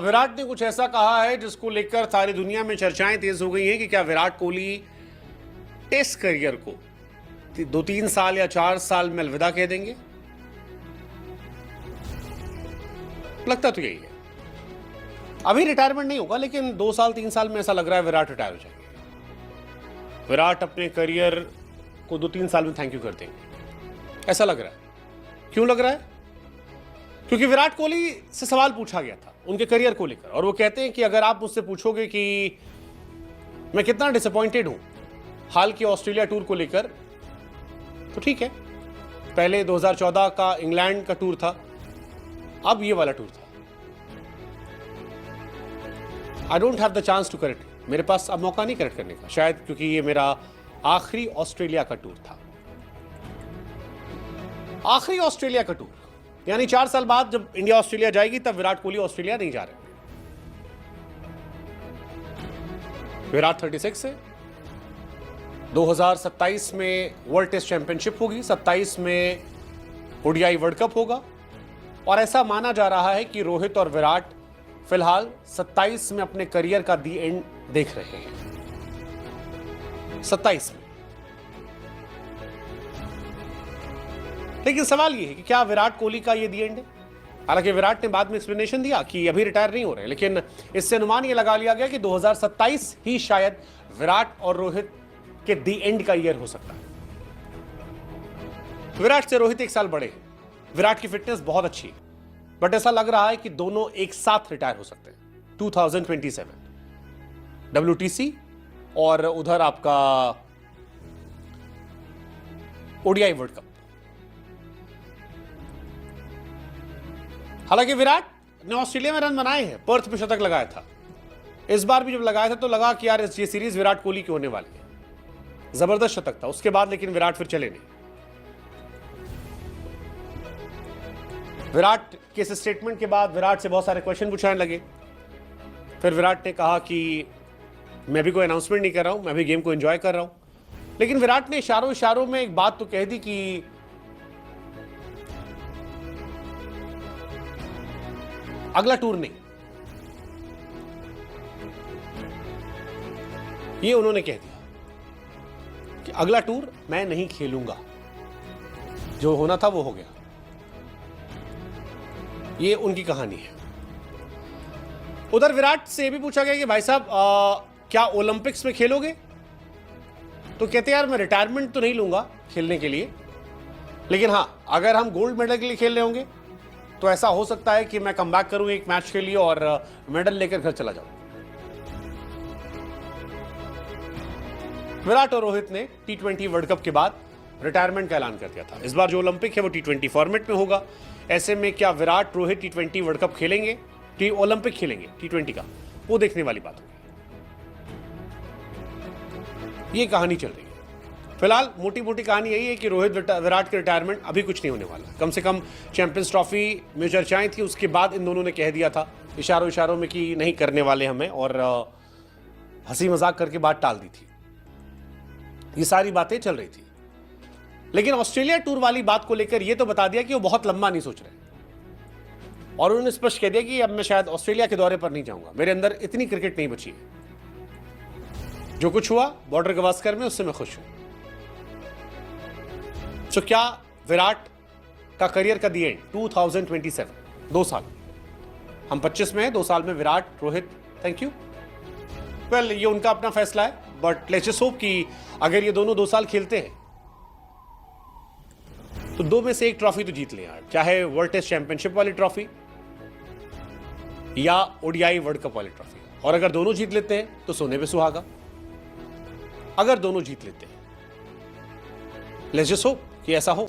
विराट ने कुछ ऐसा कहा है जिसको लेकर सारी दुनिया में चर्चाएं तेज हो गई हैं कि क्या विराट कोहली टेस्ट करियर को 2-3 साल या 4 साल में अलविदा कह देंगे। लगता तो यही है, अभी रिटायरमेंट नहीं होगा, लेकिन 2 साल 3 साल में ऐसा लग रहा है विराट रिटायर हो जाएंगे। विराट अपने करियर को 2-3 साल में थैंक यू कर देंगे, ऐसा लग रहा है। क्यों लग रहा है? क्योंकि विराट कोहली से सवाल पूछा गया था उनके करियर को लेकर, और वो कहते हैं कि अगर आप मुझसे पूछोगे कि मैं कितना डिसअपॉइंटेड हूं हाल के ऑस्ट्रेलिया टूर को लेकर, तो ठीक है, पहले 2014 का इंग्लैंड का टूर था, अब ये वाला टूर था। I don't have the chance to correct, मेरे पास अब मौका नहीं करेक्ट करने का, शायद क्योंकि ये मेरा आखिरी ऑस्ट्रेलिया का टूर था। आखिरी ऑस्ट्रेलिया का टूर यानी 4 साल बाद जब इंडिया ऑस्ट्रेलिया जाएगी तब विराट कोहली ऑस्ट्रेलिया नहीं जा रहे। विराट 36 है, 2027 में वर्ल्ड टेस्ट चैंपियनशिप होगी, 27 में ओडीआई वर्ल्ड कप होगा, और ऐसा माना जा रहा है कि रोहित और विराट फिलहाल 27 में अपने करियर का दी एंड देख रहे हैं। 27 में। लेकिन सवाल यह है कि क्या विराट कोहली का ये दी एंड है? हालांकि विराट ने बाद में एक्सप्लेनेशन दिया कि अभी रिटायर नहीं हो रहे, लेकिन इससे अनुमान यह लगा लिया गया कि 2027 ही शायद विराट और रोहित के दी एंड का ईयर हो सकता है। विराट से रोहित 1 साल बड़े हैं, विराट की फिटनेस बहुत अच्छी है, बट ऐसा लग रहा है कि दोनों एक साथ रिटायर हो सकते हैं 2027, WTC और उधर आपका ओडीआई वर्ल्ड कप। हालांकि विराट ने ऑस्ट्रेलिया में रन बनाए हैं, पर्थ में शतक लगाया था, इस बार भी जब लगाया था तो लगा कि यार ये सीरीज विराट कोहली की होने वाली है, जबरदस्त शतक था। उसके बाद लेकिन विराट फिर चले नहीं। विराट के इस स्टेटमेंट के बाद विराट से बहुत सारे क्वेश्चन पूछने लगे। फिर विराट ने कहा कि मैं भी कोई अनाउंसमेंट नहीं कर रहा हूं, मैं भी गेम को एंजॉय कर रहा हूं। लेकिन विराट ने इशारों में एक बात तो कह दी कि अगला टूर नहीं, ये उन्होंने कह दिया कि अगला टूर मैं नहीं खेलूंगा, जो होना था वो हो गया। ये उनकी कहानी है। उधर विराट से यह भी पूछा गया कि भाई साहब क्या ओलंपिक्स में खेलोगे? तो कहते यार मैं रिटायरमेंट तो नहीं लूंगा खेलने के लिए, लेकिन हां अगर हम गोल्ड मेडल के लिए खेल रहे होंगे तो ऐसा हो सकता है कि मैं कमबैक करूं एक मैच के लिए और मेडल लेकर घर चला जाऊं। विराट और रोहित ने T20 वर्ल्ड कप के बाद रिटायरमेंट का ऐलान कर दिया था। इस बार जो ओलंपिक है वो T20 फॉर्मेट में होगा। ऐसे में क्या Virat Rohit T20 world cup खेलेंगे, ओलंपिक खेलेंगे T20 का, वो देखने वाली बात होगी। ये कहानी चल रही है फिलहाल। मोटी मोटी कहानी यही है कि रोहित विराट के रिटायरमेंट अभी कुछ नहीं होने वाला। कम से कम चैंपियंस ट्रॉफी में चर्चाएं थी, उसके बाद इन दोनों ने कह दिया था इशारों में कि नहीं करने वाले हमें, और हंसी मजाक करके बात टाल दी थी। ये सारी बातें चल रही थी, लेकिन ऑस्ट्रेलिया टूर वाली बात को लेकर यह तो बता दिया कि वो बहुत लंबा नहीं सोच रहे, और उन्होंने स्पष्ट कह दिया कि अब मैं शायद ऑस्ट्रेलिया के दौरे पर नहीं जाऊंगा, मेरे अंदर इतनी क्रिकेट नहीं बची है, जो कुछ हुआ बॉर्डर गवास्कर में उससे मैं खुश हूं। तो क्या विराट का करियर का दी एंड 2027, 2 साल, हम 25 में हैं, 2 साल में Virat Rohit thank you. Well ये उनका अपना फैसला है, बट लेट्स जस्ट होप कि अगर ये दोनों 2 साल खेलते हैं तो 2 में से 1 ट्रॉफी तो जीत लें यार, चाहे वर्ल्ड टेस्ट चैंपियनशिप वाली ट्रॉफी या ओडीआई वर्ल्ड कप वाली ट्रॉफी। और अगर दोनों जीत लेते हैं तो सोने पे सुहागा। अगर दोनों जीत लेते हैं, लेट्स जस्ट होप कि ऐसा हो।